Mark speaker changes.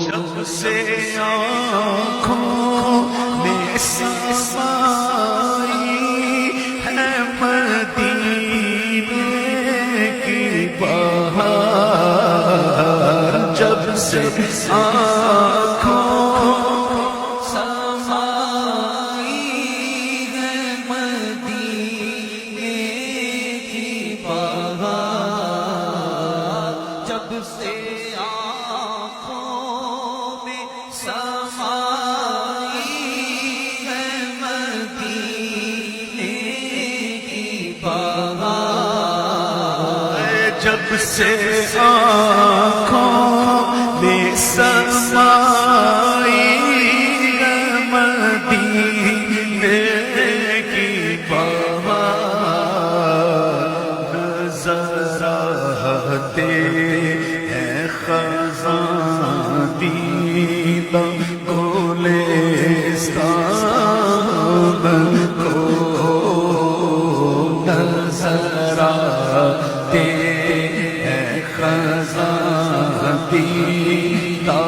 Speaker 1: جب سے آنکھوں میں سمائی ہے مدینے کی بہار، جب سے آنکھوں سمائی ہے مدینے کی بہار، جب سے جب سے آنکھوں میں سمائی ہے مدینے کی بہار، نظر آتے ہیں خزاں دیدہ گلستان کو، نظر آتے خزاں دیدہ